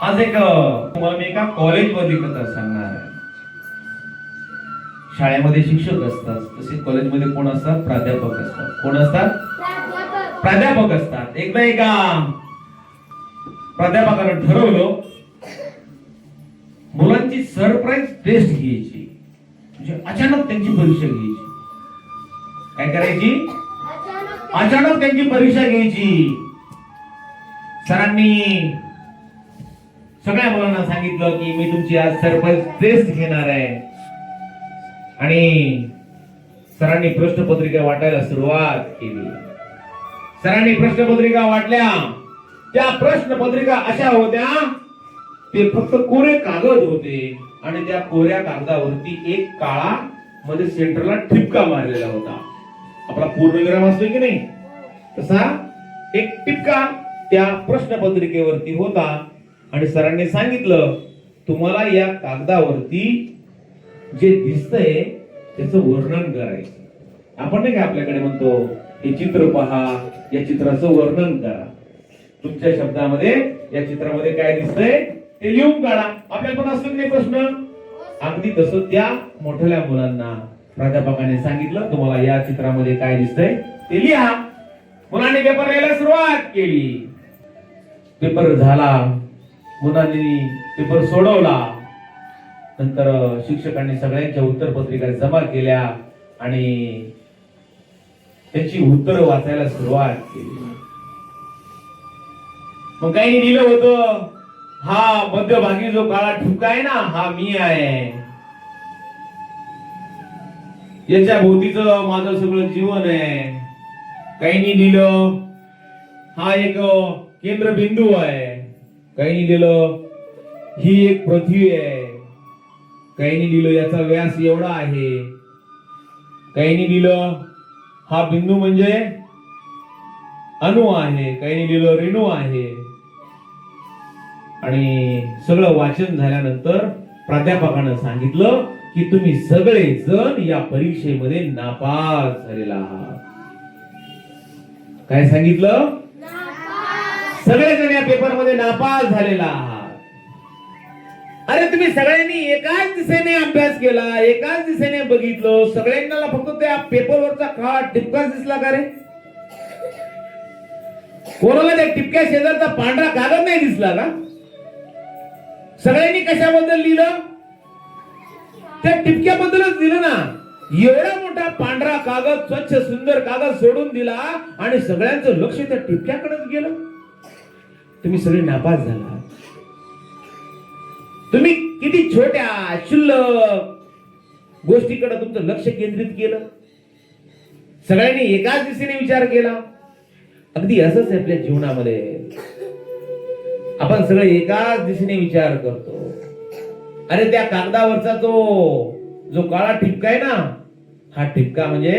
आज तुम्हाला मी एका कॉलेजमधली कथा सांगणार आहे. शाळेमध्ये शिक्षक असतात, तसे कॉलेजमध्ये कोण असतात? प्राध्यापक असतात. कोण असतात? प्राध्यापक असतात. एकदा एका प्राध्यापकानं ठरवलं मुलांची सरप्राईज टेस्ट घ्यायची, म्हणजे अचानक त्यांची परीक्षा घ्यायची. काय करायची? अचानक त्यांची परीक्षा घ्यायची. सरांनी सगळ्या मुलांना सांगितलं की मी तुमची आज सरप्राईज टेस्ट घेणार आहे. आणि सरांनी प्रश्नपत्रिका वाटायला सुरुवात केली. सरांनी प्रश्नपत्रिका वाटल्या. त्या प्रश्नपत्रिका अशा होत्या, ते फक्त कोरे कागद होते आणि त्या कोऱ्या कागदावरती एक काळा मध्ये सेंटरला ठिपका मारलेला होता. आपला पूर्णविराम असतो की नाही, तसा एक ठिपका त्या प्रश्नपत्रिकेवरती होता. आणि सरांनी सांगितलं तुम्हाला या कागदावरती जे दिसतंय त्याचं वर्णन करायचं. आपण नाही का आपल्याकडे म्हणतो हे चित्र पहा, या चित्राचं वर्णन करा. तुमच्या शब्दामध्ये या चित्रामध्ये काय दिसतंय ते लिहून काढा. आपल्याला पण असतो की नाही प्रश्न? अगदी तसं त्या मोठ्या मुलांना प्राध्यापकाने सांगितलं तुम्हाला या चित्रामध्ये काय दिसतंय ते लिहा. मुलांनी पेपर लिहायला सुरुवात केली. पेपर झाला, मुलांनी पेपर सोडवला. नंतर शिक्षकांनी सगळ्यांच्या उत्तर पत्रिका जमा केल्या आणि त्याची उत्तर वाचायला सुरुवात केली. मग काही लिहिलं होतं, हा मध्यभागी जो काळा ठिपका आहे ना, हा मी आहे. याच्या भोवतीचं माझं सगळं जीवन आहे. काही लिहिलं हा एक केंद्रबिंदू आहे. काही लिहिलं ही एक पृथ्वी आहे. काही लिहिलं याचा व्यास एवढा आहे. काही लिहिलं हा बिंदू म्हणजे अणु आहे. काही लिहिलं रेणू आहे. आणि सगळं वाचन झाल्यानंतर प्राध्यापकानं सांगितलं की तुम्ही सगळे जण या परीक्षेमध्ये नापास झालेला आहात. काय सांगितलं? सगळेजण या पेपर मध्ये नापास झालेला आहात. अरे तुम्ही सगळ्यांनी एकाच दिशेने अभ्यास केला, एकाच दिशेने बघितलं, सगळ्यांना फक्त त्या पेपरवरचा काळा टिपकाच दिसला का रे? कोणाला त्या टिपक्या शेजारचा पांढरा कागद नाही दिसला का? सगळ्यांनी कशाबद्दल लिहिलं? त्या टिपक्याबद्दलच दिलं ना. एवढा मोठा पांढरा कागद, स्वच्छ सुंदर कागद सोडून दिला आणि सगळ्यांचं लक्ष त्या टिपक्याकडेच गेलं. तुम्ही सगळे नापास झाला. तुम्ही किती छोट्या क्षुल्लक गोष्टीकडे तुमचं लक्ष केंद्रित केलं. सगळ्यांनी एकाच दिशेने विचार केला. अगदी असंच आहे आपल्या जीवनामध्ये. आपण सगळे एकाच दिशेने विचार करतो. अरे त्या कागदावरचा जो काळा ठिपका आहे ना, हा ठिपका म्हणजे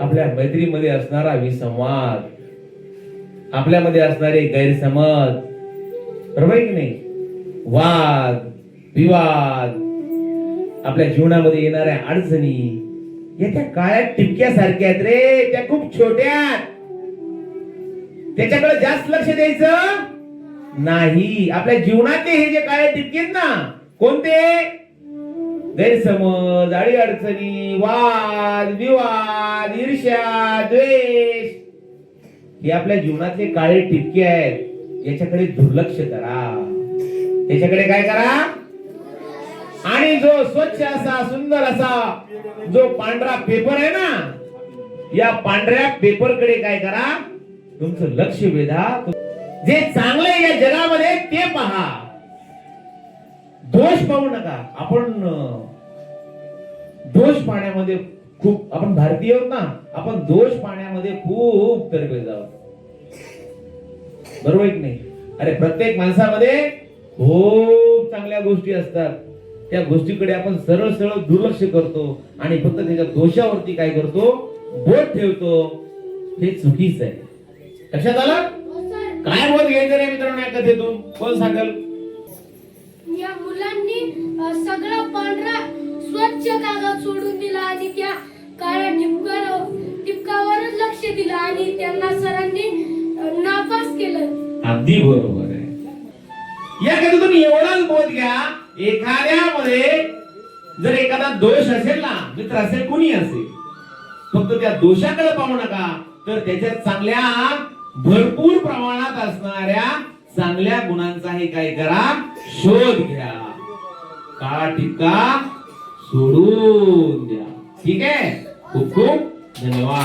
आपल्या मैत्रीमध्ये असणारा विसंवाद, आपल्यामध्ये असणारे गैरसमज, बरोबर की नाही? वाद विवाद, आपल्या जीवनामध्ये येणाऱ्या अडचणी या त्या काळ्या टिपक्यासारख्या आहेत रे. त्या खूप छोट्या, त्याच्याकडे जास्त लक्ष द्यायचं नाही. आपल्या जीवनातले हे जे काळे टिपके आहेत ना, कोणते? गैरसमज, अडी अडचणी, वाद विवाद, ईर्ष्या, द्वेष, हे आपल्या जीवनातले काळे टिपके आहेत. याच्याकडे दुर्लक्ष करा. याच्याकडे काय करा? आणि जो स्वच्छ असा सुंदर असा जो पांढरा पेपर आहे ना, या पांढऱ्या पेपरकडे काय करा? तुमचं लक्ष वेधा. जे चांगलं आहे या जगामध्ये ते पहा. दोष पाहू नका. आपण दोष पाहण्यामध्ये खूप, आपण भारतीय आहोत ना, आपण दोष पाहण्यामध्ये खूप तरबेज आहोत, बरोबर की नाही? अरे प्रत्येक माणसामध्ये खूप चांगल्या गोष्टी असतात. त्या गोष्टीकडे आपण सरळ सरळ दुर्लक्ष करतो आणि फक्त त्याच्या दोषावरती काय करतो? बोट ठेवतो. हे चुकीचं आहे. लक्षात आलं? काय बोध घ्यायचं रे मित्रांनो या कथेतून? कोण सांगाल? या मुलांनी सगळा पांढरा स्वच्छ कागद सोडून दिला आणि त्या काळ्या टिपकावरच लक्ष दिलं आणि त्यांना सरांनी नापास केलं. अगदी बरोबर आहे. या कथेतून एवढाच बोध घ्या, एखाद्यामध्ये जर एखादा दोष असेल ना, मित्र असेल कुणी असेल, फक्त त्या दोषाकडे पाहू नका, तर त्याच्यात चांगल्या भरपूर प्रमाणात असणाऱ्या चांगल्या गुणांचाही काय करा, शोध घ्या. काळा टिपका सोडून द्या. ठीक आहे. खूप खूप धन्यवाद.